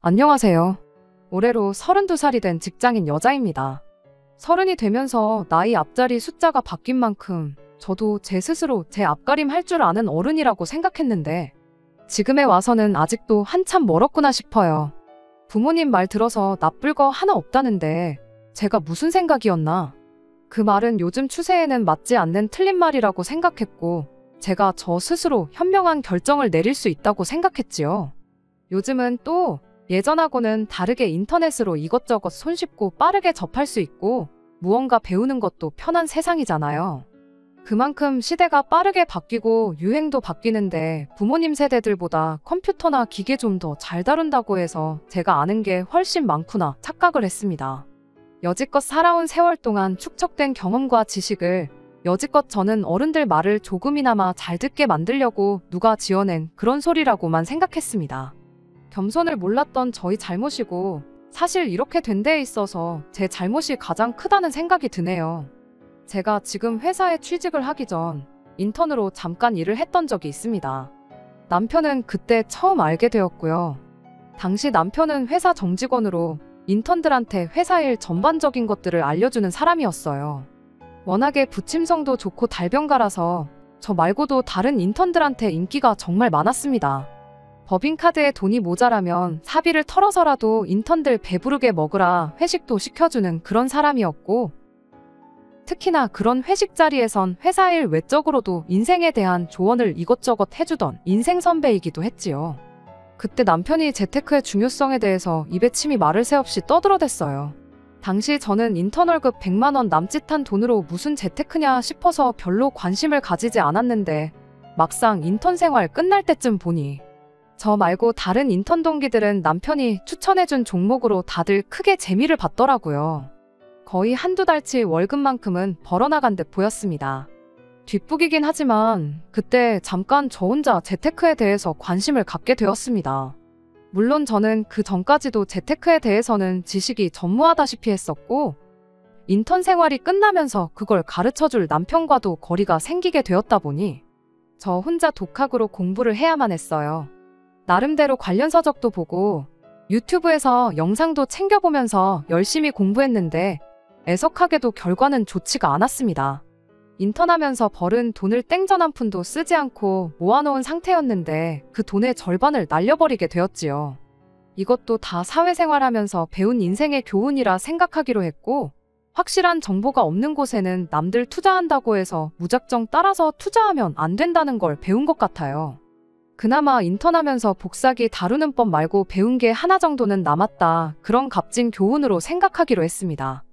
안녕하세요. 올해로 32살이 된 직장인 여자입니다. 30이 되면서 나이 앞자리 숫자가 바뀐 만큼 저도 제 스스로 제 앞가림 할 줄 아는 어른이라고 생각했는데 지금에 와서는 아직도 한참 멀었구나 싶어요. 부모님 말 들어서 나쁠 거 하나 없다는데 제가 무슨 생각이었나? 그 말은 요즘 추세에는 맞지 않는 틀린 말이라고 생각했고 제가 저 스스로 현명한 결정을 내릴 수 있다고 생각했지요. 요즘은 또 예전하고는 다르게 인터넷으로 이것저것 손쉽고 빠르게 접할 수 있고 무언가 배우는 것도 편한 세상이잖아요. 그만큼 시대가 빠르게 바뀌고 유행도 바뀌는데 부모님 세대들보다 컴퓨터나 기계 좀 더 잘 다룬다고 해서 제가 아는 게 훨씬 많구나 착각을 했습니다. 여지껏 살아온 세월 동안 축적된 경험과 지식을 여지껏 저는 어른들 말을 조금이나마 잘 듣게 만들려고 누가 지어낸 그런 소리라고만 생각했습니다. 겸손을 몰랐던 저희 잘못이고 사실 이렇게 된 데에 있어서 제 잘못이 가장 크다는 생각이 드네요. 제가 지금 회사에 취직을 하기 전 인턴으로 잠깐 일을 했던 적이 있습니다. 남편은 그때 처음 알게 되었고요. 당시 남편은 회사 정직원으로 인턴들한테 회사 일 전반적인 것들을 알려주는 사람이었어요. 워낙에 부침성도 좋고 달변가라서 저 말고도 다른 인턴들한테 인기가 정말 많았습니다. 법인카드에 돈이 모자라면 사비를 털어서라도 인턴들 배부르게 먹으라 회식도 시켜주는 그런 사람이었고 특히나 그런 회식 자리에선 회사 일 외적으로도 인생에 대한 조언을 이것저것 해주던 인생 선배이기도 했지요. 그때 남편이 재테크의 중요성에 대해서 입에 침이 마를 새 없이 떠들어댔어요. 당시 저는 인턴 월급 100만 원 남짓한 돈으로 무슨 재테크냐 싶어서 별로 관심을 가지지 않았는데 막상 인턴 생활 끝날 때쯤 보니 저 말고 다른 인턴 동기들은 남편이 추천해준 종목으로 다들 크게 재미를 봤더라고요. 거의 한두 달치 월급만큼은 벌어나간 듯 보였습니다. 뒷북이긴 하지만 그때 잠깐 저 혼자 재테크에 대해서 관심을 갖게 되었습니다. 물론 저는 그 전까지도 재테크에 대해서는 지식이 전무하다시피 했었고 인턴 생활이 끝나면서 그걸 가르쳐줄 남편과도 거리가 생기게 되었다 보니 저 혼자 독학으로 공부를 해야만 했어요. 나름대로 관련 서적도 보고 유튜브에서 영상도 챙겨보면서 열심히 공부했는데 애석하게도 결과는 좋지가 않았습니다. 인턴하면서 벌은 돈을 땡전 한 푼도 쓰지 않고 모아놓은 상태였는데 그 돈의 절반을 날려버리게 되었지요. 이것도 다 사회생활하면서 배운 인생의 교훈이라 생각하기로 했고 확실한 정보가 없는 곳에는 남들 투자한다고 해서 무작정 따라서 투자하면 안 된다는 걸 배운 것 같아요. 그나마 인턴하면서 복사기 다루는 법 말고 배운 게 하나 정도는 남았다. 그런 값진 교훈으로 생각하기로 했습니다.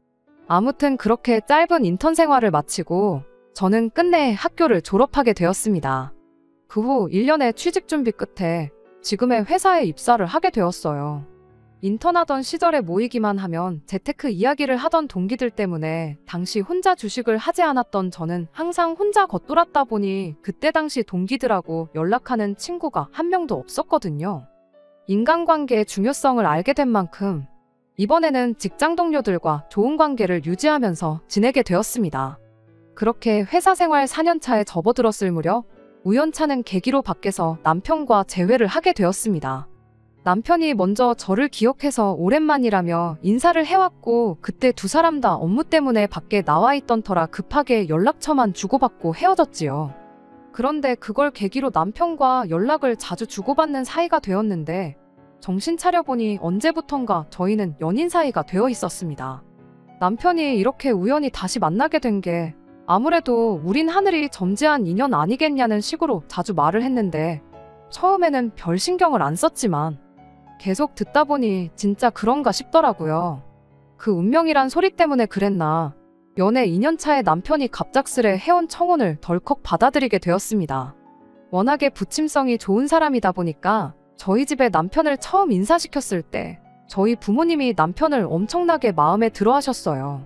아무튼 그렇게 짧은 인턴 생활을 마치고 저는 끝내 학교를 졸업하게 되었습니다. 그 후 1년의 취직 준비 끝에 지금의 회사에 입사를 하게 되었어요. 인턴하던 시절에 모이기만 하면 재테크 이야기를 하던 동기들 때문에 당시 혼자 주식을 하지 않았던 저는 항상 혼자 겉돌았다 보니 그때 당시 동기들하고 연락하는 친구가 한 명도 없었거든요. 인간관계의 중요성을 알게 된 만큼 이번에는 직장 동료들과 좋은 관계를 유지하면서 지내게 되었습니다. 그렇게 회사 생활 4년차에 접어들었을 무렵 우연찮은 계기로 밖에서 남편과 재회를 하게 되었습니다. 남편이 먼저 저를 기억해서 오랜만이라며 인사를 해왔고 그때 두 사람 다 업무 때문에 밖에 나와 있던 터라 급하게 연락처만 주고받고 헤어졌지요. 그런데 그걸 계기로 남편과 연락을 자주 주고받는 사이가 되었는데 정신 차려보니 언제부턴가 저희는 연인 사이가 되어 있었습니다. 남편이 이렇게 우연히 다시 만나게 된 게 아무래도 우린 하늘이 점지한 인연 아니겠냐는 식으로 자주 말을 했는데 처음에는 별 신경을 안 썼지만 계속 듣다 보니 진짜 그런가 싶더라고요. 그 운명이란 소리 때문에 그랬나 연애 2년차에 남편이 갑작스레 해온 청혼을 덜컥 받아들이게 되었습니다. 워낙에 부침성이 좋은 사람이다 보니까 저희 집에 남편을 처음 인사시켰을 때 저희 부모님이 남편을 엄청나게 마음에 들어 하셨어요.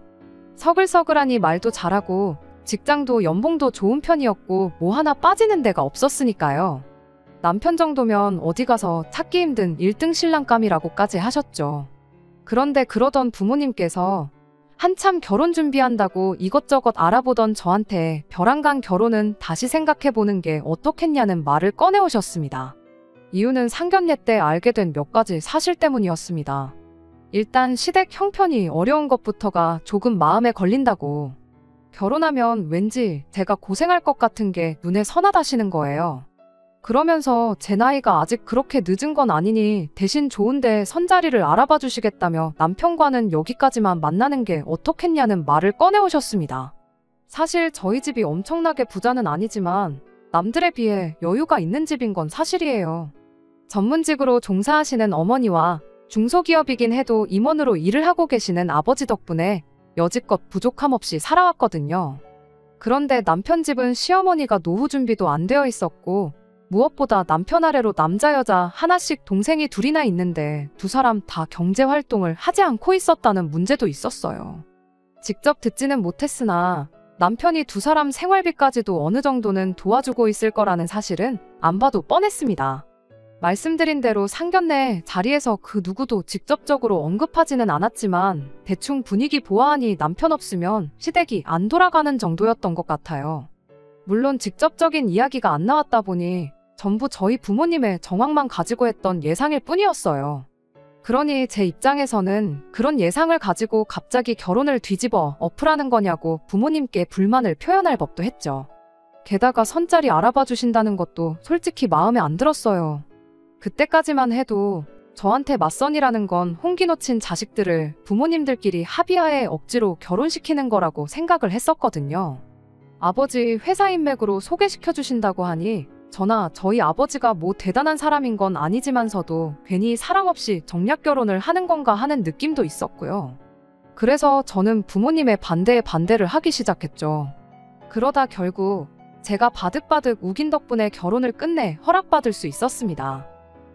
서글서글하니 말도 잘하고 직장도 연봉도 좋은 편이었고 뭐 하나 빠지는 데가 없었으니까요. 남편 정도면 어디 가서 찾기 힘든 1등 신랑감이라고까지 하셨죠. 그런데 그러던 부모님께서 한참 결혼 준비한다고 이것저것 알아보던 저한테 벼랑간 결혼은 다시 생각해보는 게 어떻겠냐는 말을 꺼내오셨습니다. 이유는 상견례 때 알게 된 몇 가지 사실 때문이었습니다. 일단 시댁 형편이 어려운 것부터가 조금 마음에 걸린다고. 결혼하면 왠지 제가 고생할 것 같은 게 눈에 선하다시는 거예요. 그러면서 제 나이가 아직 그렇게 늦은 건 아니니 대신 좋은데 선자리를 알아봐 주시겠다며 남편과는 여기까지만 만나는 게 어떻겠냐는 말을 꺼내오셨습니다. 사실 저희 집이 엄청나게 부자는 아니지만 남들에 비해 여유가 있는 집인 건 사실이에요. 전문직으로 종사하시는 어머니와 중소기업이긴 해도 임원으로 일을 하고 계시는 아버지 덕분에 여지껏 부족함 없이 살아왔거든요. 그런데 남편 집은 시어머니가 노후 준비도 안 되어 있었고 무엇보다 남편 아래로 남자 여자 하나씩 동생이 둘이나 있는데 두 사람 다 경제활동을 하지 않고 있었다는 문제도 있었어요. 직접 듣지는 못했으나 남편이 두 사람 생활비까지도 어느 정도는 도와주고 있을 거라는 사실은 안 봐도 뻔했습니다. 말씀드린 대로 상견례 자리에서 그 누구도 직접적으로 언급하지는 않았지만 대충 분위기 보아하니 남편 없으면 시댁이 안 돌아가는 정도였던 것 같아요. 물론 직접적인 이야기가 안 나왔다 보니 전부 저희 부모님의 정황만 가지고 했던 예상일 뿐이었어요. 그러니 제 입장에서는 그런 예상을 가지고 갑자기 결혼을 뒤집어 엎으라는 거냐고 부모님께 불만을 표현할 법도 했죠. 게다가 선자리 알아봐 주신다는 것도 솔직히 마음에 안 들었어요. 그때까지만 해도 저한테 맞선이라는 건 홍기 놓친 자식들을 부모님들끼리 합의하에 억지로 결혼시키는 거라고 생각을 했었거든요. 아버지 회사 인맥으로 소개시켜 주신다고 하니 저나 저희 아버지가 뭐 대단한 사람인 건 아니지만서도 괜히 사랑 없이 정략 결혼을 하는 건가 하는 느낌도 있었고요. 그래서 저는 부모님의 반대에 반대를 하기 시작했죠. 그러다 결국 제가 바득바득 우긴 덕분에 결혼을 끝내 허락받을 수 있었습니다.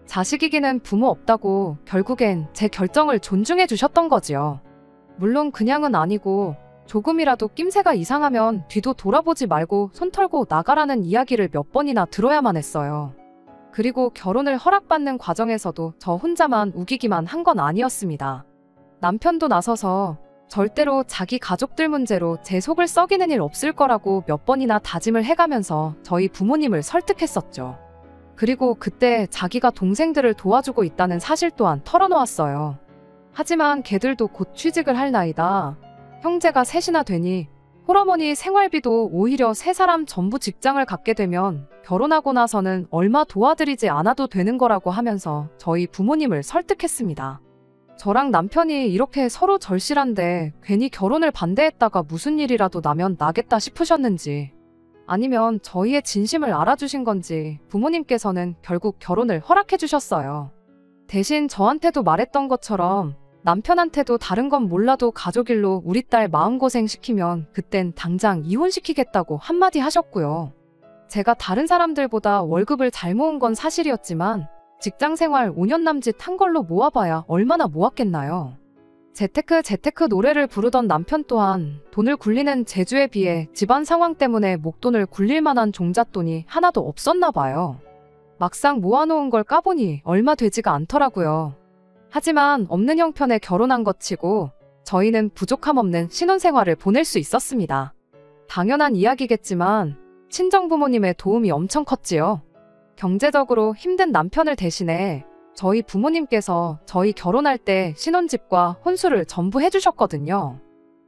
자식이기는 부모 없다고 결국엔 제 결정을 존중해 주셨던 거지요. 물론 그냥은 아니고 조금이라도 낌새가 이상하면 뒤도 돌아보지 말고 손 털고 나가라는 이야기를 몇 번이나 들어야만 했어요. 그리고 결혼을 허락받는 과정에서도 저 혼자만 우기기만 한 건 아니었습니다. 남편도 나서서 절대로 자기 가족들 문제로 제 속을 썩이는 일 없을 거라고 몇 번이나 다짐을 해가면서 저희 부모님을 설득했었죠. 그리고 그때 자기가 동생들을 도와주고 있다는 사실 또한 털어놓았어요. 하지만 걔들도 곧 취직을 할 나이다. 형제가 셋이나 되니 홀어머니 생활비도 오히려 세 사람 전부 직장을 갖게 되면 결혼하고 나서는 얼마 도와드리지 않아도 되는 거라고 하면서 저희 부모님을 설득했습니다. 저랑 남편이 이렇게 서로 절실한데 괜히 결혼을 반대했다가 무슨 일이라도 나면 나겠다 싶으셨는지 아니면 저희의 진심을 알아주신 건지 부모님께서는 결국 결혼을 허락해 주셨어요. 대신 저한테도 말했던 것처럼 남편한테도 다른 건 몰라도 가족 일로 우리 딸 마음고생 시키면 그땐 당장 이혼시키겠다고 한마디 하셨고요. 제가 다른 사람들보다 월급을 잘 모은 건 사실이었지만 직장생활 5년 남짓 한 걸로 모아봐야 얼마나 모았겠나요. 재테크 노래를 부르던 남편 또한 돈을 굴리는 재주에 비해 집안 상황 때문에 목돈을 굴릴 만한 종잣돈이 하나도 없었나 봐요. 막상 모아놓은 걸 까보니 얼마 되지가 않더라고요. 하지만 없는 형편에 결혼한 것 치고 저희는 부족함 없는 신혼생활을 보낼 수 있었습니다. 당연한 이야기겠지만 친정부모님의 도움이 엄청 컸지요. 경제적으로 힘든 남편을 대신해 저희 부모님께서 저희 결혼할 때 신혼집과 혼수를 전부 해주셨거든요.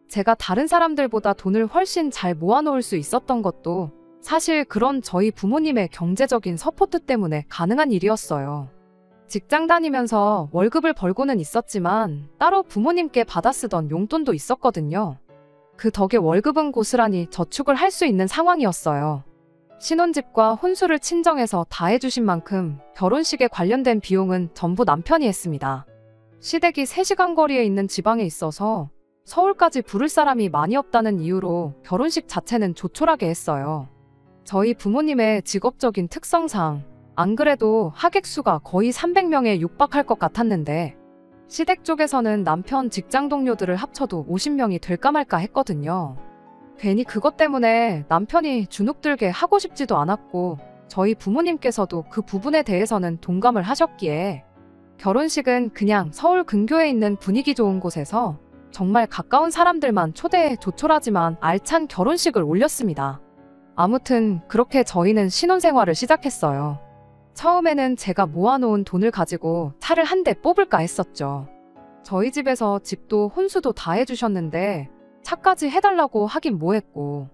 제가 다른 사람들보다 돈을 훨씬 잘 모아놓을 수 있었던 것도 사실 그런 저희 부모님의 경제적인 서포트 때문에 가능한 일이었어요. 직장 다니면서 월급을 벌고는 있었지만 따로 부모님께 받아 쓰던 용돈도 있었거든요. 그 덕에 월급은 고스란히 저축을 할 수 있는 상황이었어요. 신혼집과 혼수를 친정에서 다 해주신 만큼 결혼식에 관련된 비용은 전부 남편이 했습니다. 시댁이 3시간 거리에 있는 지방에 있어서 서울까지 부를 사람이 많이 없다는 이유로 결혼식 자체는 조촐하게 했어요. 저희 부모님의 직업적인 특성상 안 그래도 하객 수가 거의 300명에 육박할 것 같았는데 시댁 쪽에서는 남편 직장 동료들을 합쳐도 50명이 될까 말까 했거든요. 괜히 그것 때문에 남편이 주눅들게 하고 싶지도 않았고 저희 부모님께서도 그 부분에 대해서는 동감을 하셨기에 결혼식은 그냥 서울 근교에 있는 분위기 좋은 곳에서 정말 가까운 사람들만 초대해 조촐하지만 알찬 결혼식을 올렸습니다. 아무튼 그렇게 저희는 신혼생활을 시작했어요. 처음에는 제가 모아놓은 돈을 가지고 차를 한 대 뽑을까 했었죠. 저희 집에서 집도 혼수도 다 해주셨는데 차까지 해달라고 하긴 뭐했고,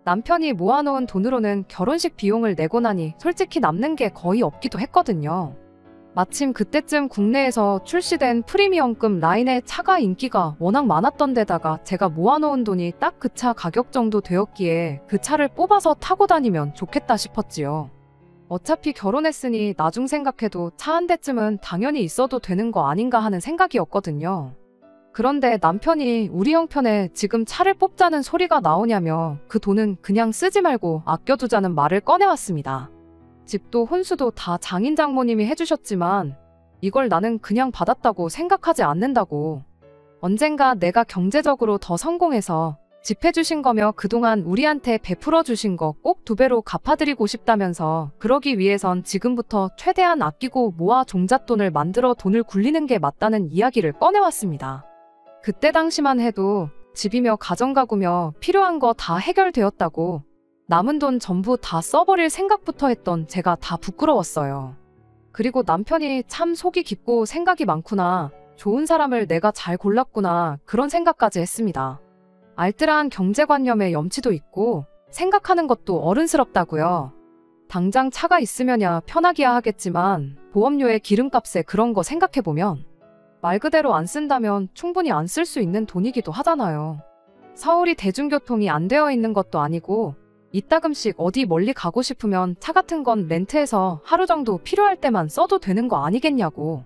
남편이 모아놓은 돈으로는 결혼식 비용을 내고 나니 솔직히 남는 게 거의 없기도 했거든요. 마침 그때쯤 국내에서 출시된 프리미엄급 라인의 차가 인기가 워낙 많았던 데다가 제가 모아놓은 돈이 딱 그 차 가격 정도 되었기에 그 차를 뽑아서 타고 다니면 좋겠다 싶었지요. 어차피 결혼했으니 나중 생각해도 차 한 대쯤은 당연히 있어도 되는 거 아닌가 하는 생각이었거든요. 그런데 남편이 우리 형편에 지금 차를 뽑자는 소리가 나오냐며 그 돈은 그냥 쓰지 말고 아껴두자는 말을 꺼내왔습니다. 집도 혼수도 다 장인 장모님이 해주셨지만 이걸 나는 그냥 받았다고 생각하지 않는다고. 언젠가 내가 경제적으로 더 성공해서 집 해주신 거며 그동안 우리한테 베풀어 주신 거 꼭 2배로 갚아드리고 싶다면서 그러기 위해선 지금부터 최대한 아끼고 모아 종잣돈을 만들어 돈을 굴리는 게 맞다는 이야기를 꺼내왔습니다. 그때 당시만 해도 집이며 가정가구며 필요한 거 다 해결되었다고 남은 돈 전부 다 써버릴 생각부터 했던 제가 다 부끄러웠어요. 그리고 남편이 참 속이 깊고 생각이 많구나, 좋은 사람을 내가 잘 골랐구나, 그런 생각까지 했습니다. 알뜰한 경제관념에 염치도 있고 생각하는 것도 어른스럽다고요. 당장 차가 있으면야 편하기야 하겠지만 보험료에 기름값에 그런 거 생각해보면 말 그대로 안 쓴다면 충분히 안 쓸 수 있는 돈이기도 하잖아요. 서울이 대중교통이 안 되어 있는 것도 아니고 이따금씩 어디 멀리 가고 싶으면 차 같은 건 렌트해서 하루 정도 필요할 때만 써도 되는 거 아니겠냐고.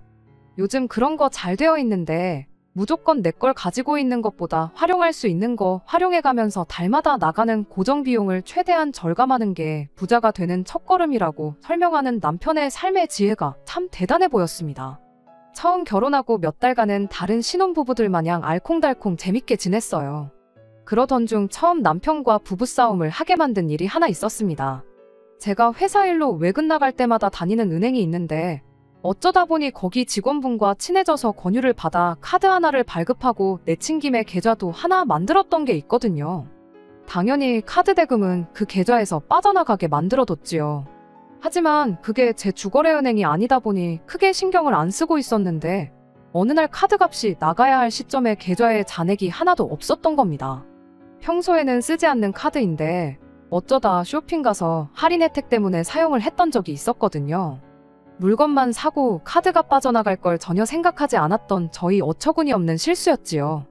요즘 그런 거 잘 되어 있는데 무조건 내 걸 가지고 있는 것보다 활용할 수 있는 거 활용해가면서 달마다 나가는 고정 비용을 최대한 절감하는 게 부자가 되는 첫걸음이라고 설명하는 남편의 삶의 지혜가 참 대단해 보였습니다. 처음 결혼하고 몇 달간은 다른 신혼부부들 마냥 알콩달콩 재밌게 지냈어요. 그러던 중 처음 남편과 부부싸움을 하게 만든 일이 하나 있었습니다. 제가 회사 일로 외근 나갈 때마다 다니는 은행이 있는데 어쩌다 보니 거기 직원분과 친해져서 권유를 받아 카드 하나를 발급하고 내친김에 계좌도 하나 만들었던 게 있거든요. 당연히 카드 대금은 그 계좌에서 빠져나가게 만들어뒀지요. 하지만 그게 제 주거래은행이 아니다 보니 크게 신경을 안 쓰고 있었는데 어느 날 카드값이 나가야 할 시점에 계좌에 잔액이 하나도 없었던 겁니다. 평소에는 쓰지 않는 카드인데 어쩌다 쇼핑 가서 할인 혜택 때문에 사용을 했던 적이 있었거든요. 물건만 사고 카드가 빠져나갈 걸 전혀 생각하지 않았던 저희 어처구니 없는 실수였지요.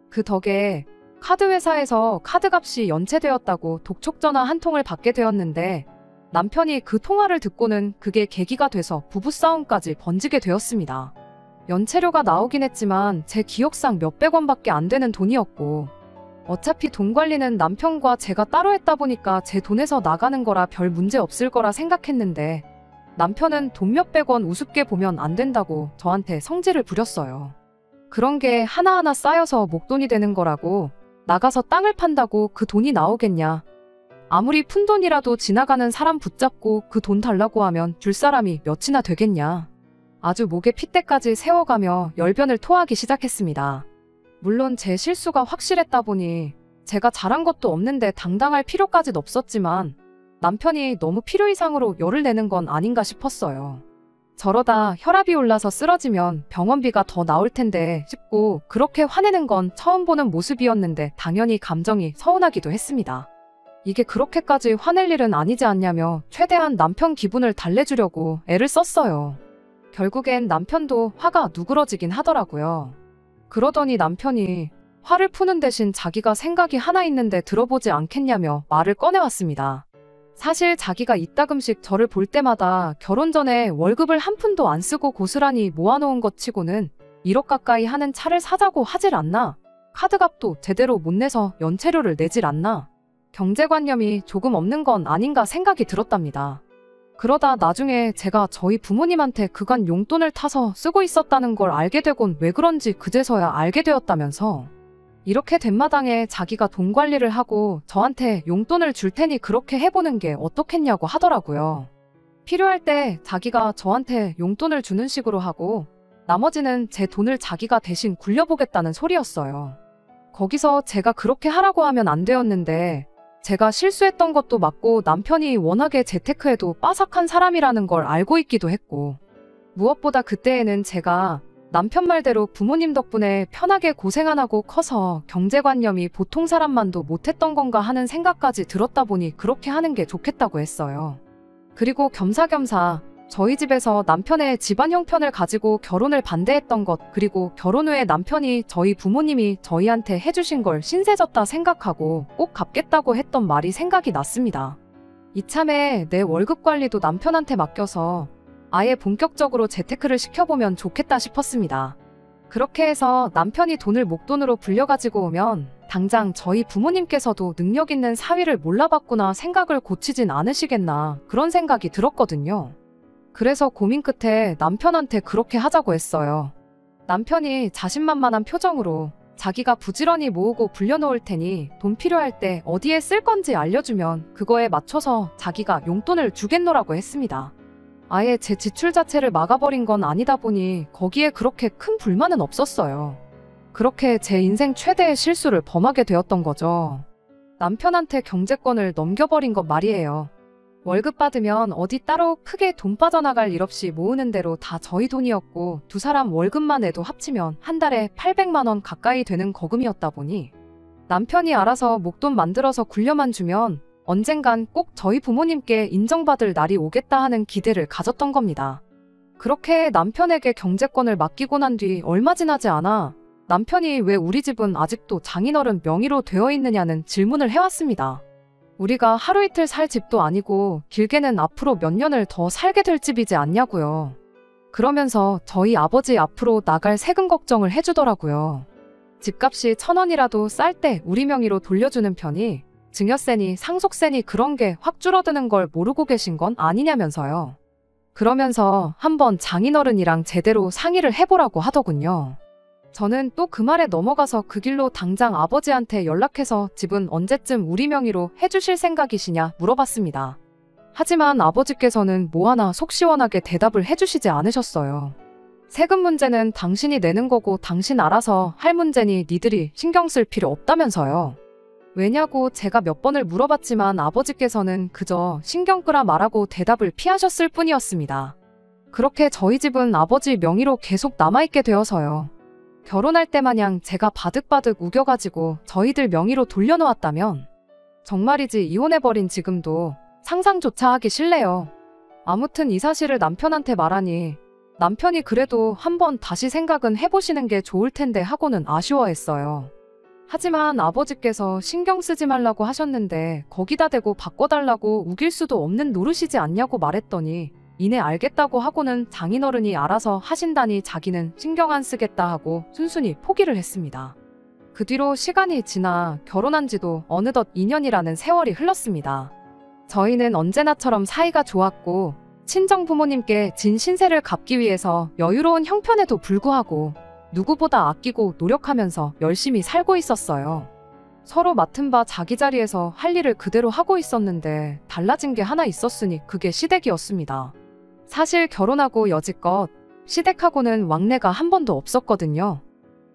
그 덕에 카드 회사에서 카드값이 연체되었다고 독촉전화 한 통을 받게 되었는데 남편이 그 통화를 듣고는 그게 계기가 돼서 부부싸움까지 번지게 되었습니다. 연체료가 나오긴 했지만 제 기억상 몇백 원밖에 안 되는 돈이었고 어차피 돈 관리는 남편과 제가 따로 했다 보니까 제 돈에서 나가는 거라 별 문제 없을 거라 생각했는데 남편은 돈 몇백 원 우습게 보면 안 된다고 저한테 성질을 부렸어요. 그런 게 하나하나 쌓여서 목돈이 되는 거라고, 나가서 땅을 판다고 그 돈이 나오겠냐. 아무리 푼돈이라도 지나가는 사람 붙잡고 그 돈 달라고 하면 줄 사람이 몇이나 되겠냐. 아주 목에 핏대까지 세워가며 열변을 토하기 시작했습니다. 물론 제 실수가 확실했다 보니 제가 잘한 것도 없는데 당당할 필요까진 없었지만 남편이 너무 필요 이상으로 열을 내는 건 아닌가 싶었어요. 저러다 혈압이 올라서 쓰러지면 병원비가 더 나올 텐데 싶고 그렇게 화내는 건 처음 보는 모습이었는데 당연히 감정이 서운하기도 했습니다. 이게 그렇게까지 화낼 일은 아니지 않냐며 최대한 남편 기분을 달래주려고 애를 썼어요. 결국엔 남편도 화가 누그러지긴 하더라고요. 그러더니 남편이 화를 푸는 대신 자기가 생각이 하나 있는데 들어보지 않겠냐며 말을 꺼내왔습니다. 사실 자기가 이따금씩 저를 볼 때마다 결혼 전에 월급을 한 푼도 안 쓰고 고스란히 모아놓은 것 치고는 1억 가까이 하는 차를 사자고 하질 않나? 카드값도 제대로 못 내서 연체료를 내질 않나? 경제관념이 조금 없는 건 아닌가 생각이 들었답니다. 그러다 나중에 제가 저희 부모님한테 그간 용돈을 타서 쓰고 있었다는 걸 알게 되곤 왜 그런지 그제서야 알게 되었다면서 이렇게 된 마당에 자기가 돈 관리를 하고 저한테 용돈을 줄 테니 그렇게 해보는 게 어떻겠냐고 하더라고요. 필요할 때 자기가 저한테 용돈을 주는 식으로 하고 나머지는 제 돈을 자기가 대신 굴려보겠다는 소리였어요. 거기서 제가 그렇게 하라고 하면 안 되었는데 제가 실수했던 것도 맞고 남편이 워낙에 재테크에도 빠삭한 사람이라는 걸 알고 있기도 했고, 무엇보다 그때에는 제가 남편 말대로 부모님 덕분에 편하게 고생 안 하고 커서 경제관념이 보통 사람만도 못했던 건가 하는 생각까지 들었다 보니 그렇게 하는 게 좋겠다고 했어요. 그리고 겸사겸사 저희 집에서 남편의 집안 형편을 가지고 결혼을 반대했던 것, 그리고 결혼 후에 남편이 저희 부모님이 저희한테 해주신 걸 신세졌다 생각하고 꼭 갚겠다고 했던 말이 생각이 났습니다. 이참에 내 월급 관리도 남편한테 맡겨서 아예 본격적으로 재테크를 시켜보면 좋겠다 싶었습니다. 그렇게 해서 남편이 돈을 목돈으로 불려가지고 오면 당장 저희 부모님께서도 능력 있는 사위를 몰라봤구나 생각을 고치진 않으시겠나 그런 생각이 들었거든요. 그래서 고민 끝에 남편한테 그렇게 하자고 했어요. 남편이 자신만만한 표정으로 자기가 부지런히 모으고 불려놓을 테니 돈 필요할 때 어디에 쓸 건지 알려주면 그거에 맞춰서 자기가 용돈을 주겠노라고 했습니다. 아예 제 지출 자체를 막아버린 건 아니다 보니 거기에 그렇게 큰 불만은 없었어요. 그렇게 제 인생 최대의 실수를 범하게 되었던 거죠. 남편한테 경제권을 넘겨버린 것 말이에요. 월급 받으면 어디 따로 크게 돈 빠져나갈 일 없이 모으는 대로 다 저희 돈이었고 두 사람 월급만 내도 합치면 한 달에 800만 원 가까이 되는 거금이었다 보니 남편이 알아서 목돈 만들어서 굴려만 주면 언젠간 꼭 저희 부모님께 인정받을 날이 오겠다 하는 기대를 가졌던 겁니다. 그렇게 남편에게 경제권을 맡기고 난 뒤 얼마 지나지 않아 남편이 왜 우리 집은 아직도 장인어른 명의로 되어 있느냐는 질문을 해왔습니다. 우리가 하루 이틀 살 집도 아니고 길게는 앞으로 몇 년을 더 살게 될 집이지 않냐고요. 그러면서 저희 아버지 앞으로 나갈 세금 걱정을 해주더라고요. 집값이 1,000원이라도 쌀 때 우리 명의로 돌려주는 편이 증여세니 상속세니 그런 게 확 줄어드는 걸 모르고 계신 건 아니냐면서요. 그러면서 한번 장인어른이랑 제대로 상의를 해보라고 하더군요. 저는 또 그 말에 넘어가서 그 길로 당장 아버지한테 연락해서 집은 언제쯤 우리 명의로 해주실 생각이시냐 물어봤습니다. 하지만 아버지께서는 뭐 하나 속 시원하게 대답을 해주시지 않으셨어요. 세금 문제는 당신이 내는 거고 당신 알아서 할 문제니 니들이 신경 쓸 필요 없다면서요. 왜냐고 제가 몇 번을 물어봤지만 아버지께서는 그저 신경 끄라 말하고 대답을 피하셨을 뿐이었습니다. 그렇게 저희 집은 아버지 명의로 계속 남아있게 되어서요. 결혼할 때 마냥 제가 바득바득 우겨가지고 저희들 명의로 돌려놓았다면 정말이지 이혼해버린 지금도 상상조차 하기 싫네요. 아무튼 이 사실을 남편한테 말하니 남편이 그래도 한번 다시 생각은 해보시는 게 좋을 텐데 하고는 아쉬워했어요. 하지만 아버지께서 신경 쓰지 말라고 하셨는데 거기다 대고 바꿔달라고 우길 수도 없는 노릇이지 않냐고 말했더니 이내 알겠다고 하고는 장인어른이 알아서 하신다니 자기는 신경 안 쓰겠다 하고 순순히 포기를 했습니다. 그 뒤로 시간이 지나 결혼한 지도 어느덧 2년이라는 세월이 흘렀습니다. 저희는 언제나처럼 사이가 좋았고 친정 부모님께 진 신세를 갚기 위해서 여유로운 형편에도 불구하고 누구보다 아끼고 노력하면서 열심히 살고 있었어요. 서로 맡은 바 자기 자리에서 할 일을 그대로 하고 있었는데 달라진 게 하나 있었으니 그게 시댁이었습니다. 사실 결혼하고 여지껏 시댁하고는 왕래가 한 번도 없었거든요.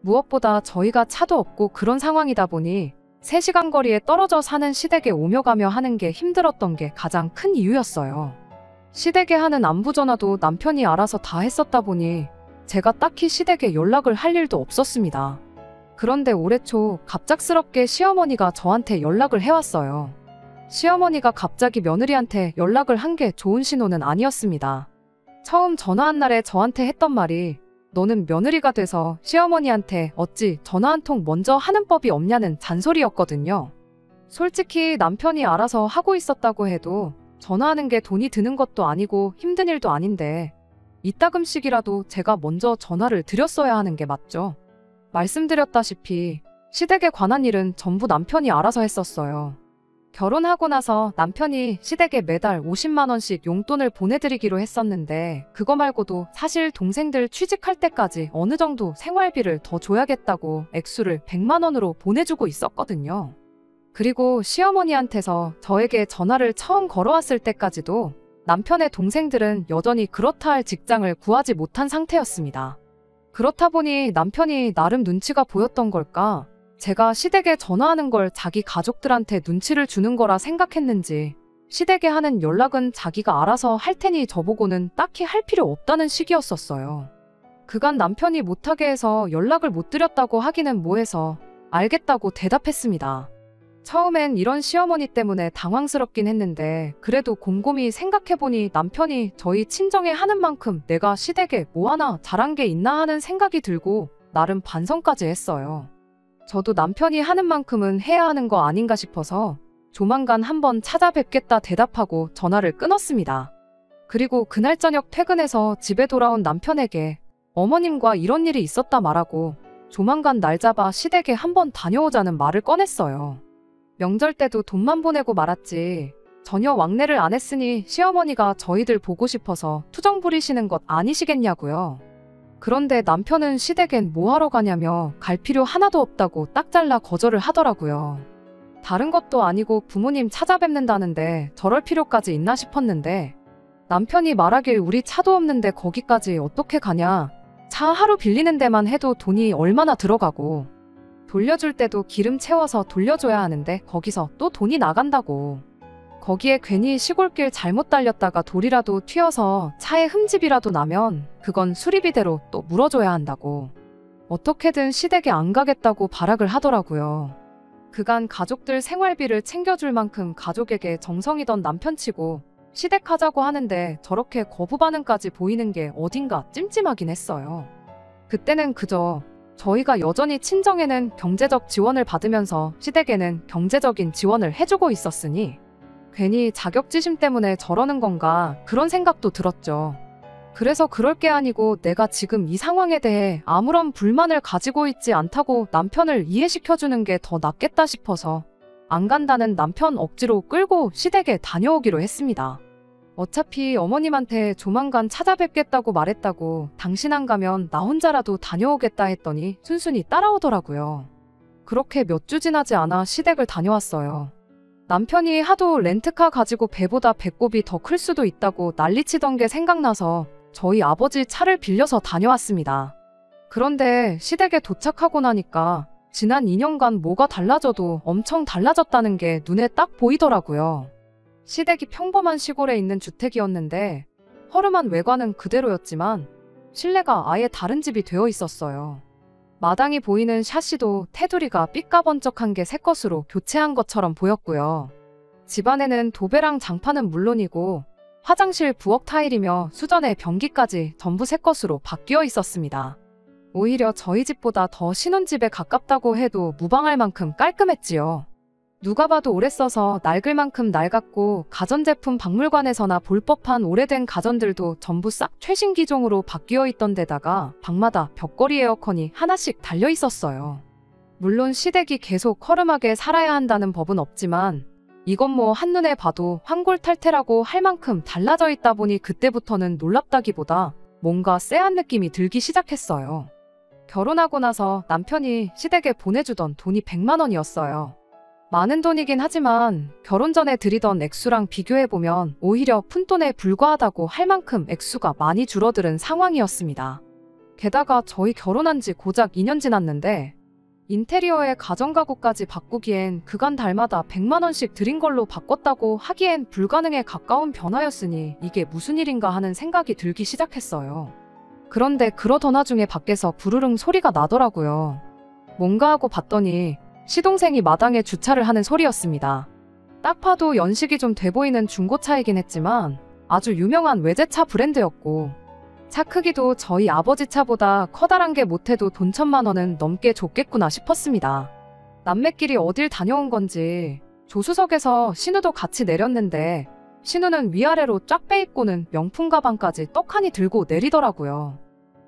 무엇보다 저희가 차도 없고 그런 상황이다 보니 3시간 거리에 떨어져 사는 시댁에 오며 가며 하는 게 힘들었던 게 가장 큰 이유였어요. 시댁에 하는 안부 전화도 남편이 알아서 다 했었다 보니 제가 딱히 시댁에 연락을 할 일도 없었습니다. 그런데 올해 초 갑작스럽게 시어머니가 저한테 연락을 해왔어요. 시어머니가 갑자기 며느리한테 연락을 한 게 좋은 신호는 아니었습니다. 처음 전화한 날에 저한테 했던 말이 너는 며느리가 돼서 시어머니한테 어찌 전화 한 통 먼저 하는 법이 없냐는 잔소리였거든요. 솔직히 남편이 알아서 하고 있었다고 해도 전화하는 게 돈이 드는 것도 아니고 힘든 일도 아닌데 이따금씩이라도 제가 먼저 전화를 드렸어야 하는 게 맞죠. 말씀드렸다시피 시댁에 관한 일은 전부 남편이 알아서 했었어요. 결혼하고 나서 남편이 시댁에 매달 50만 원씩 용돈을 보내드리기로 했었는데 그거 말고도 사실 동생들 취직할 때까지 어느 정도 생활비를 더 줘야겠다고 액수를 100만 원으로 보내주고 있었거든요. 그리고 시어머니한테서 저에게 전화를 처음 걸어왔을 때까지도 남편의 동생들은 여전히 그렇다 할 직장을 구하지 못한 상태였습니다. 그렇다 보니 남편이 나름 눈치가 보였던 걸까? 제가 시댁에 전화하는 걸 자기 가족들한테 눈치를 주는 거라 생각했는지 시댁에 하는 연락은 자기가 알아서 할 테니 저보고는 딱히 할 필요 없다는 식이었었어요. 그간 남편이 못하게 해서 연락을 못 드렸다고 하기는 뭐해서 알겠다고 대답했습니다. 처음엔 이런 시어머니 때문에 당황스럽긴 했는데 그래도 곰곰이 생각해보니 남편이 저희 친정에 하는 만큼 내가 시댁에 뭐 하나 잘한 게 있나 하는 생각이 들고 나름 반성까지 했어요. 저도 남편이 하는 만큼은 해야 하는 거 아닌가 싶어서 조만간 한번 찾아뵙겠다 대답하고 전화를 끊었습니다. 그리고 그날 저녁 퇴근해서 집에 돌아온 남편에게 어머님과 이런 일이 있었다 말하고 조만간 날 잡아 시댁에 한번 다녀오자는 말을 꺼냈어요. 명절 때도 돈만 보내고 말았지 전혀 왕래를 안 했으니 시어머니가 저희들 보고 싶어서 투정 부리시는 것 아니시겠냐고요. 그런데 남편은 시댁엔 뭐하러 가냐며 갈 필요 하나도 없다고 딱 잘라 거절을 하더라고요. 다른 것도 아니고 부모님 찾아뵙는다는데 저럴 필요까지 있나 싶었는데 남편이 말하길 우리 차도 없는데 거기까지 어떻게 가냐. 차 하루 빌리는 데만 해도 돈이 얼마나 들어가고 돌려줄 때도 기름 채워서 돌려줘야 하는데 거기서 또 돈이 나간다고. 거기에 괜히 시골길 잘못 달렸다가 돌이라도 튀어서 차에 흠집이라도 나면 그건 수리비대로 또 물어줘야 한다고. 어떻게든 시댁에 안 가겠다고 발악을 하더라고요. 그간 가족들 생활비를 챙겨줄 만큼 가족에게 정성이던 남편치고 시댁 가자고 하는데 저렇게 거부 반응까지 보이는 게 어딘가 찜찜하긴 했어요. 그때는 그저 저희가 여전히 친정에는 경제적 지원을 받으면서 시댁에는 경제적인 지원을 해주고 있었으니 괜히 자격지심 때문에 저러는 건가 그런 생각도 들었죠. 그래서 그럴 게 아니고 내가 지금 이 상황에 대해 아무런 불만을 가지고 있지 않다고 남편을 이해시켜주는 게 더 낫겠다 싶어서 안 간다는 남편 억지로 끌고 시댁에 다녀오기로 했습니다. 어차피 어머님한테 조만간 찾아뵙겠다고 말했다고 당신 안 가면 나 혼자라도 다녀오겠다 했더니 순순히 따라오더라고요. 그렇게 몇 주 지나지 않아 시댁을 다녀왔어요. 남편이 하도 렌트카 가지고 배보다 배꼽이 더 클 수도 있다고 난리치던 게 생각나서 저희 아버지 차를 빌려서 다녀왔습니다. 그런데 시댁에 도착하고 나니까 지난 2년간 뭐가 달라져도 엄청 달라졌다는 게 눈에 딱 보이더라고요. 시댁이 평범한 시골에 있는 주택이었는데 허름한 외관은 그대로였지만 실내가 아예 다른 집이 되어 있었어요. 마당이 보이는 샤시도 테두리가 삐까번쩍한 게 새 것으로 교체한 것처럼 보였고요. 집안에는 도배랑 장판은 물론이고 화장실 부엌 타일이며 수전에 변기까지 전부 새 것으로 바뀌어 있었습니다. 오히려 저희 집보다 더 신혼집에 가깝다고 해도 무방할 만큼 깔끔했지요. 누가 봐도 오래 써서 낡을 만큼 낡았고 가전제품 박물관에서나 볼 법한 오래된 가전들도 전부 싹 최신 기종으로 바뀌어 있던 데다가 방마다 벽걸이 에어컨이 하나씩 달려 있었어요. 물론 시댁이 계속 허름하게 살아야 한다는 법은 없지만 이건 뭐 한눈에 봐도 환골탈태라고 할 만큼 달라져 있다 보니 그때부터는 놀랍다기보다 뭔가 쎄한 느낌이 들기 시작했어요. 결혼하고 나서 남편이 시댁에 보내주던 돈이 100만 원이었어요. 많은 돈이긴 하지만 결혼 전에 드리던 액수랑 비교해보면 오히려 푼돈에 불과하다고 할 만큼 액수가 많이 줄어드는 상황이었습니다. 게다가 저희 결혼한 지 고작 2년 지났는데 인테리어에 가전가구까지 바꾸기엔 그간 달마다 100만 원씩 들인 걸로 바꿨다고 하기엔 불가능에 가까운 변화였으니 이게 무슨 일인가 하는 생각이 들기 시작했어요. 그런데 그러던 와중에 밖에서 부르릉 소리가 나더라고요. 뭔가 하고 봤더니 시동생이 마당에 주차를 하는 소리였습니다. 딱 봐도 연식이 좀 돼 보이는 중고차이긴 했지만 아주 유명한 외제차 브랜드였고 차 크기도 저희 아버지 차보다 커다란 게 못해도 돈 1,000만 원은 넘게 줬겠구나 싶었습니다. 남매끼리 어딜 다녀온 건지 조수석에서 신우도 같이 내렸는데 신우는 위아래로 쫙 빼입고는 명품 가방까지 떡하니 들고 내리더라고요.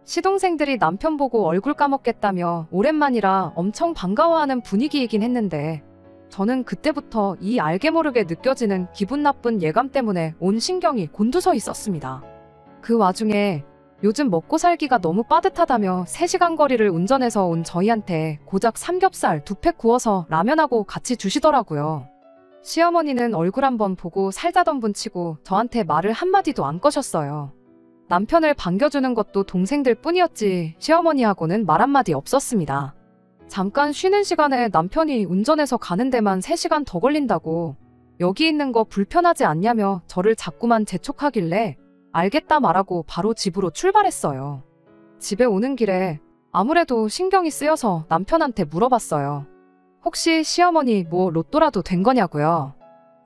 시동생들이 남편 보고 얼굴 까먹겠다며 오랜만이라 엄청 반가워하는 분위기이긴 했는데 저는 그때부터 이 알게 모르게 느껴지는 기분 나쁜 예감 때문에 온 신경이 곤두서 있었습니다. 그 와중에 요즘 먹고 살기가 너무 빠듯하다며 3시간 거리를 운전해서 온 저희한테 고작 삼겹살 2팩 구워서 라면하고 같이 주시더라고요. 시어머니는 얼굴 한번 보고 살자던 분치고 저한테 말을 한마디도 안 거셨어요. 남편을 반겨주는 것도 동생들 뿐이었지 시어머니하고는 말 한마디 없었습니다. 잠깐 쉬는 시간에 남편이 운전해서 가는 데만 3시간 더 걸린다고 여기 있는 거 불편하지 않냐며 저를 자꾸만 재촉하길래 알겠다 말하고 바로 집으로 출발했어요. 집에 오는 길에 아무래도 신경이 쓰여서 남편한테 물어봤어요. 혹시 시어머니 뭐 로또라도 된 거냐고요.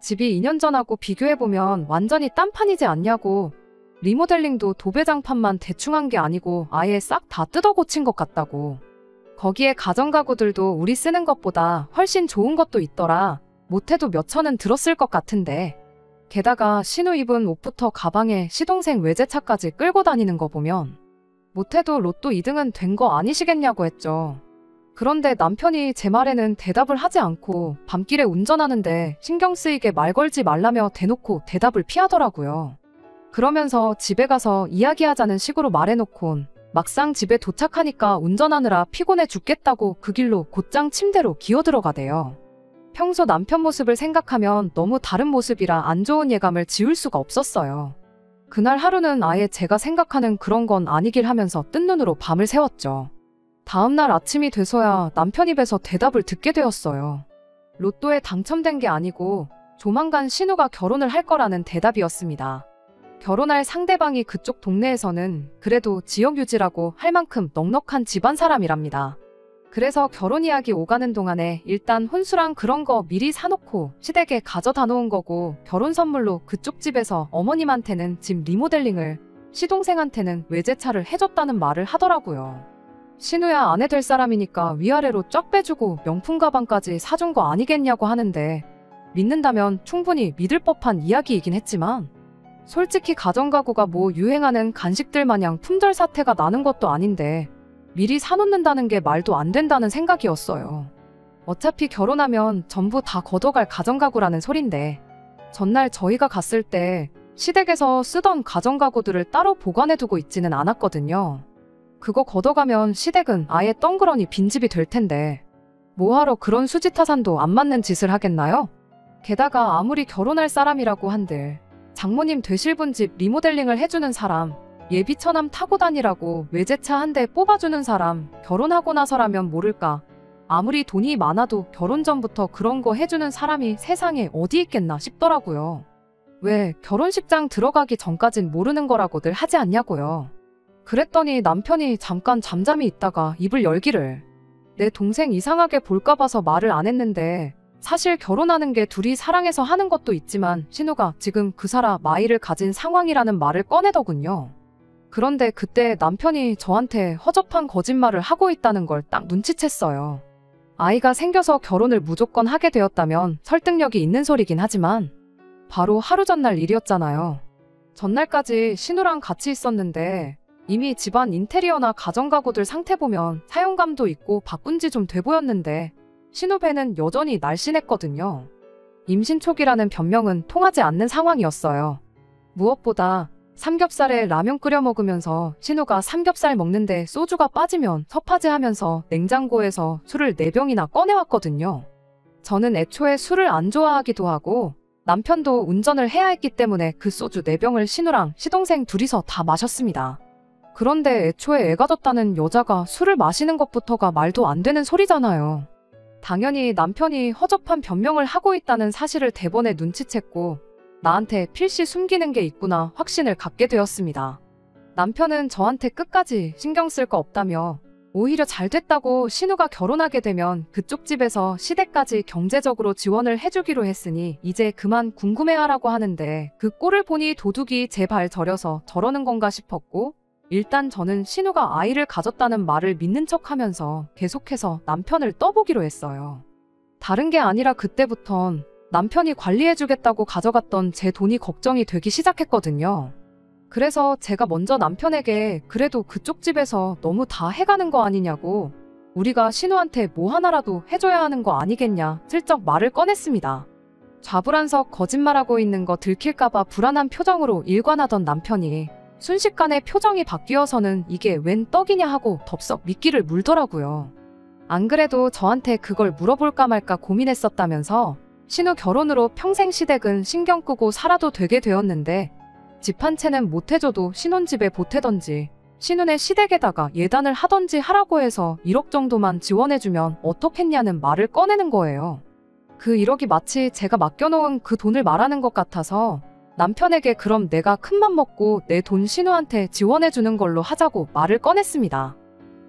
집이 2년 전하고 비교해보면 완전히 딴판이지 않냐고. 리모델링도 도배장판만 대충 한 게 아니고 아예 싹 다 뜯어 고친 것 같다고. 거기에 가전가구들도 우리 쓰는 것보다 훨씬 좋은 것도 있더라. 못해도 몇 천은 들었을 것 같은데. 게다가 신우 입은 옷부터 가방에 시동생 외제차까지 끌고 다니는 거 보면 못해도 로또 2등은 된 거 아니시겠냐고 했죠. 그런데 남편이 제 말에는 대답을 하지 않고 밤길에 운전하는데 신경 쓰이게 말 걸지 말라며 대놓고 대답을 피하더라고요. 그러면서 집에 가서 이야기하자는 식으로 말해놓곤 막상 집에 도착하니까 운전하느라 피곤해 죽겠다고 그 길로 곧장 침대로 기어들어가대요. 평소 남편 모습을 생각하면 너무 다른 모습이라 안 좋은 예감을 지울 수가 없었어요. 그날 하루는 아예 제가 생각하는 그런 건 아니길 하면서 뜬 눈으로 밤을 새웠죠. 다음날 아침이 돼서야 남편 입에서 대답을 듣게 되었어요. 로또에 당첨된 게 아니고 조만간 신우가 결혼을 할 거라는 대답이었습니다. 결혼할 상대방이 그쪽 동네에서는 그래도 지역 유지라고 할 만큼 넉넉한 집안 사람이랍니다. 그래서 결혼 이야기 오가는 동안에 일단 혼수랑 그런 거 미리 사놓고 시댁에 가져다 놓은 거고 결혼 선물로 그쪽 집에서 어머님한테는 집 리모델링을 시동생한테는 외제차를 해줬다는 말을 하더라고요. 신우야 아내 될 사람이니까 위아래로 쫙 빼주고 명품 가방까지 사준 거 아니겠냐고 하는데 믿는다면 충분히 믿을 법한 이야기이긴 했지만 솔직히 가전가구가 뭐 유행하는 간식들 마냥 품절 사태가 나는 것도 아닌데 미리 사놓는다는 게 말도 안 된다는 생각이었어요. 어차피 결혼하면 전부 다 걷어갈 가전가구라는 소린데 전날 저희가 갔을 때 시댁에서 쓰던 가전가구들을 따로 보관해두고 있지는 않았거든요. 그거 걷어가면 시댁은 아예 덩그러니 빈집이 될 텐데 뭐하러 그런 수지타산도 안 맞는 짓을 하겠나요? 게다가 아무리 결혼할 사람이라고 한들 장모님 되실 분 집 리모델링을 해주는 사람, 예비 처남 타고 다니라고 외제차 한 대 뽑아주는 사람, 결혼하고 나서라면 모를까. 아무리 돈이 많아도 결혼 전부터 그런 거 해주는 사람이 세상에 어디 있겠나 싶더라고요. 왜 결혼식장 들어가기 전까진 모르는 거라고들 하지 않냐고요. 그랬더니 남편이 잠깐 잠잠히 있다가 입을 열기를. 내 동생 이상하게 볼까 봐서 말을 안 했는데 사실 결혼하는 게 둘이 사랑해서 하는 것도 있지만 신우가 지금 그 사람 아이를 가진 상황이라는 말을 꺼내더군요. 그런데 그때 남편이 저한테 허접한 거짓말을 하고 있다는 걸 딱 눈치챘어요. 아이가 생겨서 결혼을 무조건 하게 되었다면 설득력이 있는 소리긴 하지만 바로 하루 전날 일이었잖아요. 전날까지 신우랑 같이 있었는데 이미 집안 인테리어나 가전가구들 상태 보면 사용감도 있고 바꾼 지 좀 돼 보였는데 신우 배는 여전히 날씬했거든요. 임신 초기라는 변명은 통하지 않는 상황이었어요. 무엇보다 삼겹살에 라면 끓여 먹으면서 신우가 삼겹살 먹는데 소주가 빠지면 섭하지하면서 냉장고에서 술을 4병이나 꺼내왔거든요. 저는 애초에 술을 안 좋아하기도 하고 남편도 운전을 해야 했기 때문에 그 소주 4병을 신우랑 시동생 둘이서 다 마셨습니다. 그런데 애초에 애가 졌다는 여자가 술을 마시는 것부터가 말도 안 되는 소리잖아요. 당연히 남편이 허접한 변명을 하고 있다는 사실을 대번에 눈치챘고 나한테 필시 숨기는 게 있구나 확신을 갖게 되었습니다. 남편은 저한테 끝까지 신경 쓸 거 없다며 오히려 잘 됐다고 신우가 결혼하게 되면 그쪽 집에서 시댁까지 경제적으로 지원을 해주기로 했으니 이제 그만 궁금해하라고 하는데 그 꼴을 보니 도둑이 제 발 저려서 저러는 건가 싶었고 일단 저는 신우가 아이를 가졌다는 말을 믿는 척하면서 계속해서 남편을 떠보기로 했어요. 다른 게 아니라 그때부턴 남편이 관리해주겠다고 가져갔던 제 돈이 걱정이 되기 시작했거든요. 그래서 제가 먼저 남편에게 그래도 그쪽 집에서 너무 다 해가는 거 아니냐고 우리가 신우한테 뭐 하나라도 해줘야 하는 거 아니겠냐 슬쩍 말을 꺼냈습니다. 좌불안석 거짓말하고 있는 거 들킬까봐 불안한 표정으로 일관하던 남편이 순식간에 표정이 바뀌어서는 이게 웬 떡이냐 하고 덥석 미끼를 물더라고요. 안 그래도 저한테 그걸 물어볼까 말까 고민했었다면서 신우 결혼으로 평생 시댁은 신경 끄고 살아도 되게 되었는데 집 한 채는 못 해줘도 신혼집에 보태던지 신혼의 시댁에다가 예단을 하던지 하라고 해서 1억 정도만 지원해주면 어떻겠냐는 말을 꺼내는 거예요. 그 1억이 마치 제가 맡겨놓은 그 돈을 말하는 것 같아서 남편에게 그럼 내가 큰맘 먹고 내 돈 신우한테 지원해주는 걸로 하자고 말을 꺼냈습니다.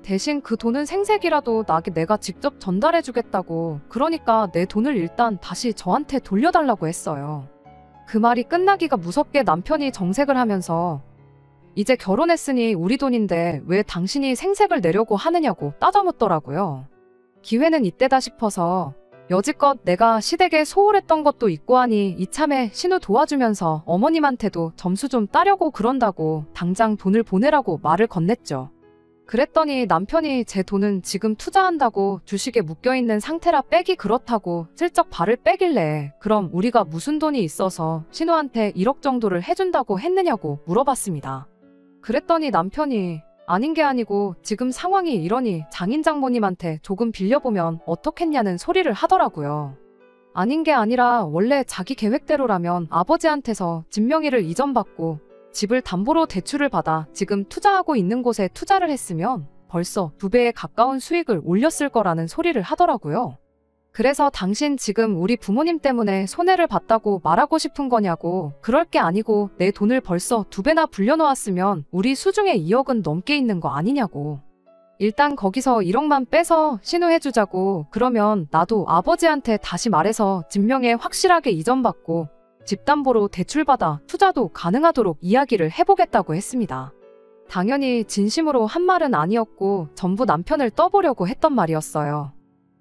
대신 그 돈은 생색이라도 나게 내가 직접 전달해주겠다고, 그러니까 내 돈을 일단 다시 저한테 돌려달라고 했어요. 그 말이 끝나기가 무섭게 남편이 정색을 하면서 이제 결혼했으니 우리 돈인데 왜 당신이 생색을 내려고 하느냐고 따져묻더라고요. 기회는 이때다 싶어서 여지껏 내가 시댁에 소홀했던 것도 있고 하니 이참에 신우 도와주면서 어머님한테도 점수 좀 따려고 그런다고 당장 돈을 보내라고 말을 건넸죠. 그랬더니 남편이 제 돈은 지금 투자한다고 주식에 묶여있는 상태라 빼기 그렇다고 슬쩍 발을 빼길래 그럼 우리가 무슨 돈이 있어서 신우한테 1억 정도를 해준다고 했느냐고 물어봤습니다. 그랬더니 남편이 아닌 게 아니고 지금 상황이 이러니 장인 장모님한테 조금 빌려보면 어떻겠냐는 소리를 하더라고요. 아닌 게 아니라 원래 자기 계획대로라면 아버지한테서 집 명의를 이전받고 집을 담보로 대출을 받아 지금 투자하고 있는 곳에 투자를 했으면 벌써 2배에 가까운 수익을 올렸을 거라는 소리를 하더라고요. 그래서 당신 지금 우리 부모님 때문에 손해를 봤다고 말하고 싶은 거냐고. 그럴 게 아니고 내 돈을 벌써 2배나 불려놓았으면 우리 수중에 2억은 넘게 있는 거 아니냐고. 일단 거기서 1억만 빼서 신우해주자고. 그러면 나도 아버지한테 다시 말해서 집명에 확실하게 이전받고 집담보로 대출받아 투자도 가능하도록 이야기를 해보겠다고 했습니다. 당연히 진심으로 한 말은 아니었고 전부 남편을 떠보려고 했던 말이었어요.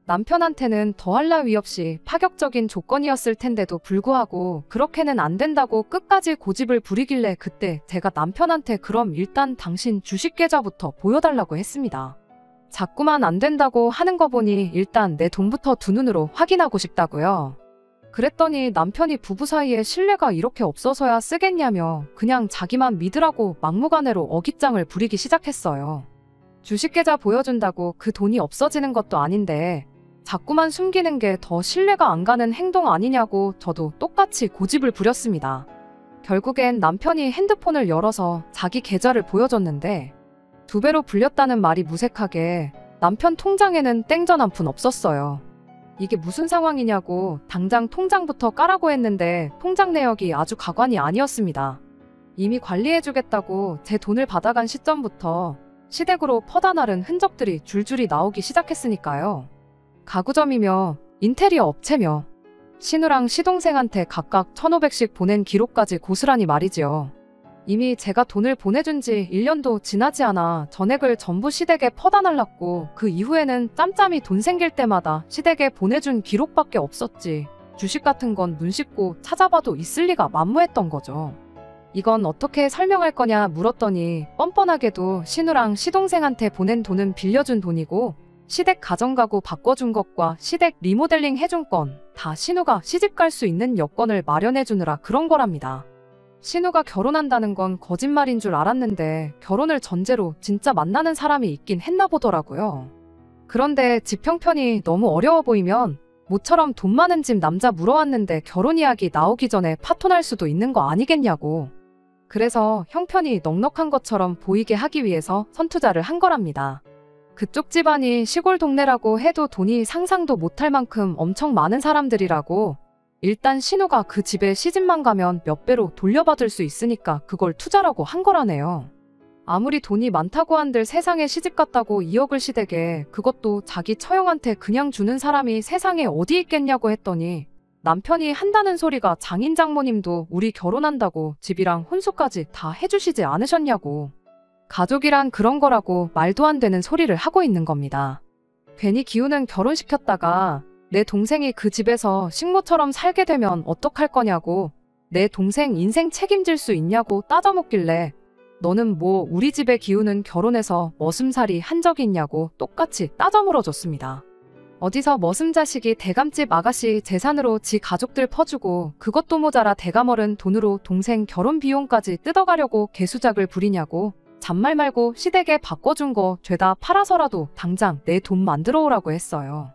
남편한테는 더할 나위 없이 파격적인 조건이었을 텐데도 불구하고 그렇게는 안 된다고 끝까지 고집을 부리길래 그때 제가 남편한테 그럼 일단 당신 주식 계좌부터 보여달라고 했습니다. 자꾸만 안 된다고 하는 거 보니 일단 내 돈부터 두 눈으로 확인하고 싶다고요. 그랬더니 남편이 부부 사이에 신뢰가 이렇게 없어서야 쓰겠냐며 그냥 자기만 믿으라고 막무가내로 어깃장을 부리기 시작했어요. 주식계좌 보여준다고 그 돈이 없어지는 것도 아닌데 자꾸만 숨기는 게 더 신뢰가 안 가는 행동 아니냐고 저도 똑같이 고집을 부렸습니다. 결국엔 남편이 핸드폰을 열어서 자기 계좌를 보여줬는데 2배로 불렸다는 말이 무색하게 남편 통장에는 땡전 한 푼 없었어요. 이게 무슨 상황이냐고 당장 통장부터 까라고 했는데 통장 내역이 아주 가관이 아니었습니다. 이미 관리해주겠다고 제 돈을 받아간 시점부터 시댁으로 퍼다 나른 흔적들이 줄줄이 나오기 시작했으니까요. 가구점이며 인테리어 업체며 신우랑 시동생한테 각각 1,500씩 보낸 기록까지 고스란히 말이지요. 이미 제가 돈을 보내준 지 1년도 지나지 않아 전액을 전부 시댁에 퍼다 날랐고 그 이후에는 짬짬이 돈 생길 때마다 시댁에 보내준 기록밖에 없었지 주식 같은 건 눈 씻고 찾아봐도 있을 리가 만무했던 거죠. 이건 어떻게 설명할 거냐 물었더니 뻔뻔하게도 신우랑 시동생한테 보낸 돈은 빌려준 돈이고 시댁 가정가구 바꿔준 것과 시댁 리모델링 해준 건 다 신우가 시집갈 수 있는 여건을 마련해주느라 그런 거랍니다. 신우가 결혼한다는 건 거짓말인 줄 알았는데 결혼을 전제로 진짜 만나는 사람이 있긴 했나 보더라고요. 그런데 집 형편이 너무 어려워 보이면 모처럼 돈 많은 집 남자 물어왔는데 결혼 이야기 나오기 전에 파토날 수도 있는 거 아니겠냐고. 그래서 형편이 넉넉한 것처럼 보이게 하기 위해서 선투자를 한 거랍니다. 그쪽 집안이 시골 동네라고 해도 돈이 상상도 못할 만큼 엄청 많은 사람들이라고. 일단 신우가 그 집에 시집만 가면 몇 배로 돌려받을 수 있으니까 그걸 투자라고 한 거라네요. 아무리 돈이 많다고 한들 세상에 시집갔다고 2억을 시댁에 그것도 자기 처형한테 그냥 주는 사람이 세상에 어디 있겠냐고 했더니 남편이 한다는 소리가 장인 장모님도 우리 결혼한다고 집이랑 혼수까지 다 해주시지 않으셨냐고. 가족이란 그런 거라고 말도 안 되는 소리를 하고 있는 겁니다. 괜히 기우는 결혼시켰다가 내 동생이 그 집에서 식모처럼 살게 되면 어떡할 거냐고 내 동생 인생 책임질 수 있냐고 따져묻길래 너는 뭐 우리 집에 기우는 결혼해서 머슴살이 한 적이 있냐고 똑같이 따져 물어줬습니다. 어디서 머슴 자식이 대감집 아가씨 재산으로 지 가족들 퍼주고 그것도 모자라 대가멀은 돈으로 동생 결혼 비용까지 뜯어가려고 개수작을 부리냐고. 잔말 말고 시댁에 바꿔준 거 죄다 팔아서라도 당장 내 돈 만들어 오라고 했어요.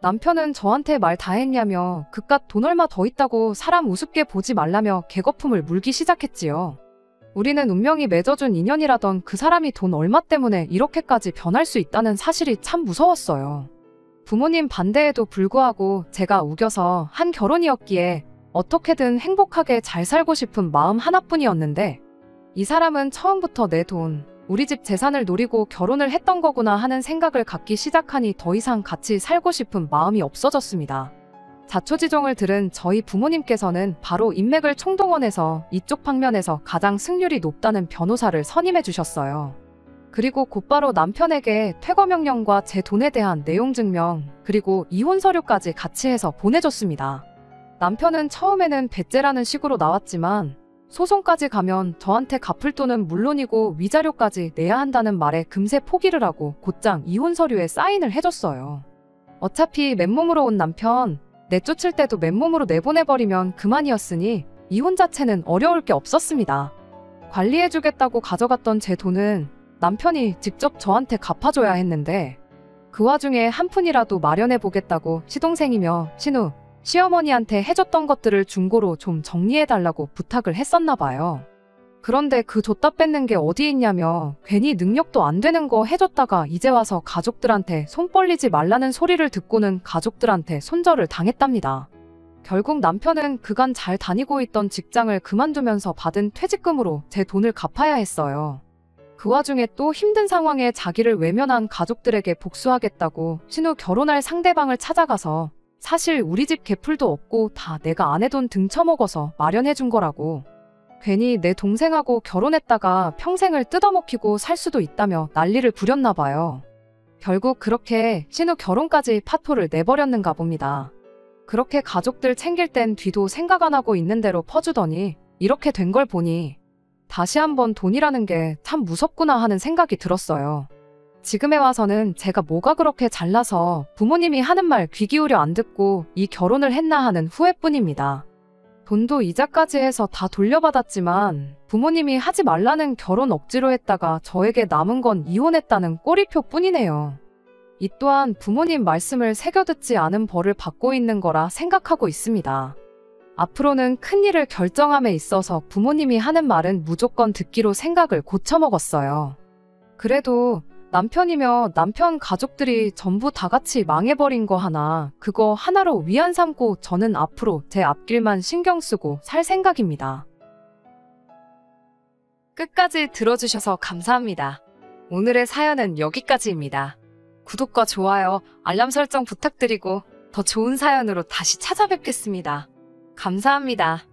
남편은 저한테 말 다 했냐며 그깟 돈 얼마 더 있다고 사람 우습게 보지 말라며 개거품을 물기 시작했지요. 우리는 운명이 맺어준 인연이라던 그 사람이 돈 얼마 때문에 이렇게까지 변할 수 있다는 사실이 참 무서웠어요. 부모님 반대에도 불구하고 제가 우겨서 한 결혼이었기에 어떻게든 행복하게 잘 살고 싶은 마음 하나뿐이었는데 이 사람은 처음부터 내 돈, 우리 집 재산을 노리고 결혼을 했던 거구나 하는 생각을 갖기 시작하니 더 이상 같이 살고 싶은 마음이 없어졌습니다. 자초지종을 들은 저희 부모님께서는 바로 인맥을 총동원해서 이쪽 방면에서 가장 승률이 높다는 변호사를 선임해 주셨어요. 그리고 곧바로 남편에게 퇴거 명령과 제 돈에 대한 내용 증명, 그리고 이혼 서류까지 같이 해서 보내줬습니다. 남편은 처음에는 배째라는 식으로 나왔지만 소송까지 가면 저한테 갚을 돈은 물론이고 위자료까지 내야 한다는 말에 금세 포기를 하고 곧장 이혼 서류에 사인을 해줬어요. 어차피 맨몸으로 온 남편, 내쫓을 때도 맨몸으로 내보내버리면 그만이었으니 이혼 자체는 어려울 게 없었습니다. 관리해주겠다고 가져갔던 제 돈은 남편이 직접 저한테 갚아줘야 했는데 그 와중에 한 푼이라도 마련해보겠다고 시동생이며 신우, 시어머니한테 해줬던 것들을 중고로 좀 정리해달라고 부탁을 했었나 봐요. 그런데 그 줬다 뺏는 게 어디 있냐며 괜히 능력도 안 되는 거 해줬다가 이제 와서 가족들한테 손 벌리지 말라는 소리를 듣고는 가족들한테 손절을 당했답니다. 결국 남편은 그간 잘 다니고 있던 직장을 그만두면서 받은 퇴직금으로 제 돈을 갚아야 했어요. 그 와중에 또 힘든 상황에 자기를 외면한 가족들에게 복수하겠다고 신우 결혼할 상대방을 찾아가서 사실 우리 집 개풀도 없고 다 내가 아내 돈 등쳐먹어서 마련해준 거라고. 괜히 내 동생하고 결혼했다가 평생을 뜯어먹히고 살 수도 있다며 난리를 부렸나 봐요. 결국 그렇게 신우 결혼까지 파토를 내버렸는가 봅니다. 그렇게 가족들 챙길 땐 뒤도 생각 안 하고 있는 대로 퍼주더니 이렇게 된 걸 보니 다시 한번 돈이라는 게 참 무섭구나 하는 생각이 들었어요. 지금에 와서는 제가 뭐가 그렇게 잘나서 부모님이 하는 말 귀 기울여 안 듣고 이 결혼을 했나 하는 후회뿐입니다. 돈도 이자까지 해서 다 돌려받았지만 부모님이 하지 말라는 결혼 억지로 했다가 저에게 남은 건 이혼했다는 꼬리표 뿐이네요. 이 또한 부모님 말씀을 새겨듣지 않은 벌을 받고 있는 거라 생각하고 있습니다. 앞으로는 큰일을 결정함에 있어서 부모님이 하는 말은 무조건 듣기로 생각을 고쳐먹었어요. 그래도 남편이며 남편 가족들이 전부 다 같이 망해버린 거 하나, 그거 하나로 위안 삼고 저는 앞으로 제 앞길만 신경 쓰고 살 생각입니다. 끝까지 들어주셔서 감사합니다. 오늘의 사연은 여기까지입니다. 구독과 좋아요, 알람 설정 부탁드리고 더 좋은 사연으로 다시 찾아뵙겠습니다. 감사합니다.